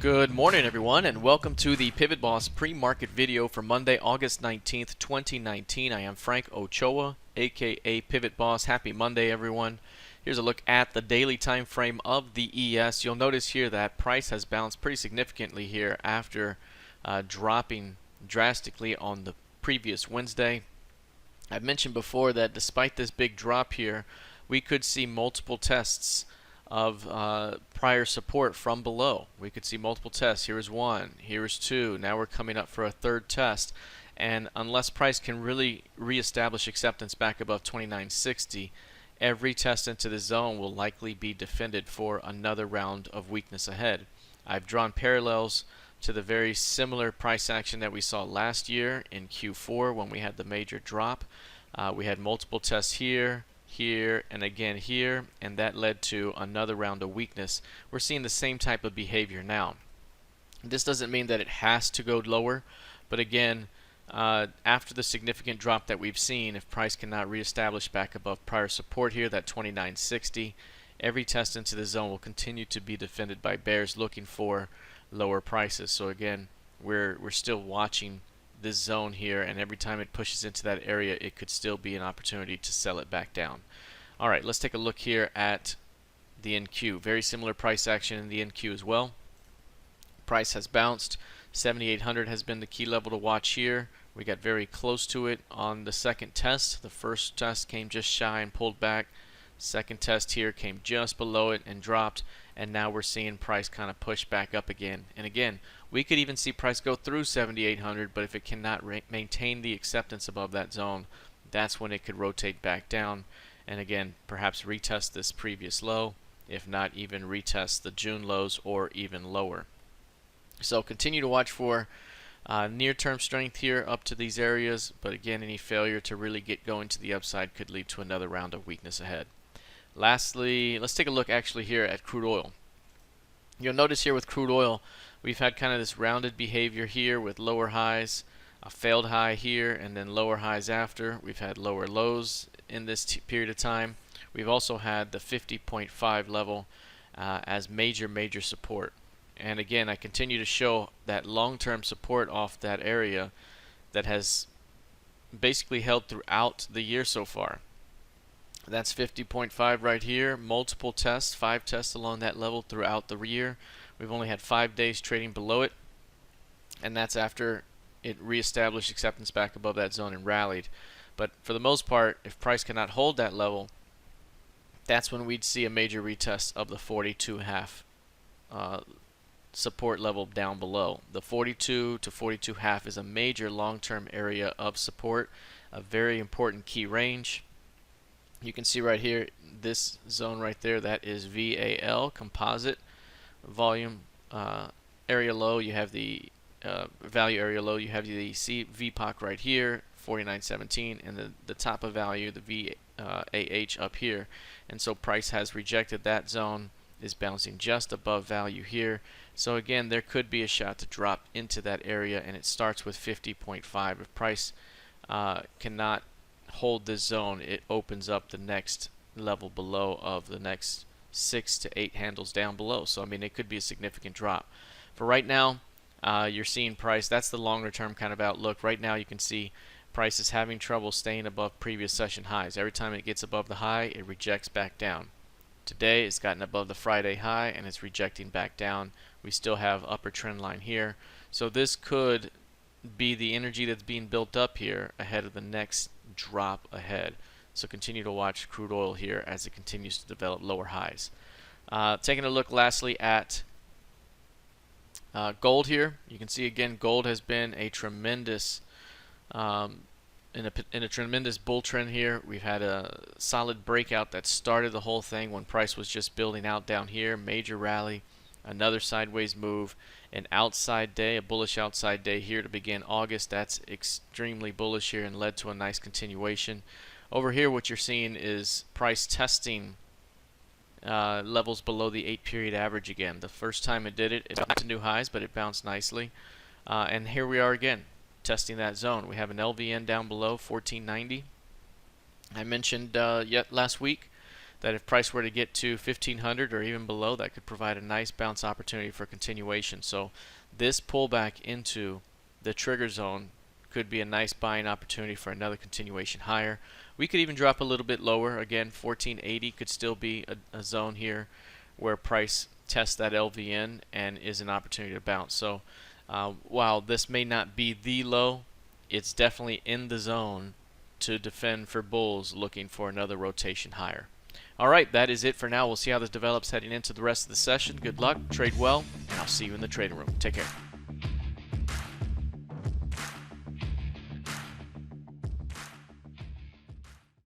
Good morning, everyone, and welcome to the PivotBoss pre-market video for Monday, August 19th, 2019. I am Frank Ochoa, aka PivotBoss. Happy Monday, everyone. Here's a look at the daily time frame of the ES. You'll notice here that price has bounced pretty significantly here after dropping drastically on the previous Wednesday. I've mentioned before that despite this big drop here, we could see multiple tests of prior support from below. We could see multiple tests. Here is one, here is two. Now we're coming up for a third test. And unless price can really reestablish acceptance back above 2960, every test into the zone will likely be defended for another round of weakness ahead. I've drawn parallels to the very similar price action that we saw last year in Q4 when we had the major drop. We had multiple tests here, and again here, and that led to another round of weakness. We're seeing the same type of behavior now. This doesn't mean that it has to go lower, but again, after the significant drop that we've seen, if price cannot reestablish back above prior support here, that 2960, every test into the zone will continue to be defended by bears looking for lower prices. So again, we're still watching this zone here, and every time it pushes into that area, it could still be an opportunity to sell it back down. Alright, let's take a look here at the NQ. Very similar price action in the NQ as well. Price has bounced. 7,800 has been the key level to watch here. We got very close to it on the second test. The first test came just shy and pulled back. Second test here came just below it and dropped, and now we're seeing price kind of push back up again. And again, we could even see price go through 7,800, but if it cannot maintain the acceptance above that zone, that's when it could rotate back down and again perhaps retest this previous low, if not even retest the June lows or even lower. So continue to watch for near-term strength here up to these areas, but again, any failure to really get going to the upside could lead to another round of weakness ahead. Lastly, let's take a look actually here at crude oil. You'll notice here with crude oil, we've had kind of this rounded behavior here with lower highs, a failed high here, and then lower highs after. We've had lower lows in this period of time. We've also had the 50.5 level as major support. And again, I continue to show that long-term support off that area that has basically held throughout the year so far. That's 50.5 right here. Multiple tests, 5 tests along that level throughout the year. We've only had 5 days trading below it, and that's after it reestablished acceptance back above that zone and rallied. But for the most part, if price cannot hold that level, that's when we'd see a major retest of the 42.5 support level down below. The 42 to 42.5 is a major long-term area of support, a very important key range. You can see right here, this zone right there, that is VAL, composite volume area low. You have the value area low. You have the VPOC right here, 49.17, and the top of value, the VAH up here. And so price has rejected that zone, is bouncing just above value here. So again, there could be a shot to drop into that area, and it starts with 50.5. If price cannot hold this zone, it opens up the next level below of the next 6 to 8 handles down below. So I mean, it could be a significant drop. For right now, you're seeing price, that's the longer term kind of outlook. Right now you can see price is having trouble staying above previous session highs. Every time it gets above the high, it rejects back down. Today it's gotten above the Friday high and it's rejecting back down. We still have upper trend line here. So this could be the energy that's being built up here ahead of the next drop ahead. So continue to watch crude oil here as it continues to develop lower highs. Taking a look lastly at gold here, you can see again gold has been a tremendous in a tremendous bull trend here. We've had a solid breakout that started the whole thing when price was just building out down here. Major rally, another sideways move, an outside day, a bullish outside day here to begin August. That's extremely bullish here and led to a nice continuation. Over here what you're seeing is price testing levels below the 8-period average again. The first time it did it, it bounced to new highs, but it bounced nicely. And here we are again, testing that zone. We have an LVN down below 1490. I mentioned yet last week that if price were to get to 1500 or even below, that could provide a nice bounce opportunity for continuation. So this pullback into the trigger zone could be a nice buying opportunity for another continuation higher. We could even drop a little bit lower. Again, 1480 could still be a zone here where price tests that LVN and is an opportunity to bounce. So while this may not be the low, it's definitely in the zone to defend for bulls looking for another rotation higher. All right, that is it for now. We'll see how this develops heading into the rest of the session. Good luck, trade well, and I'll see you in the trading room. Take care.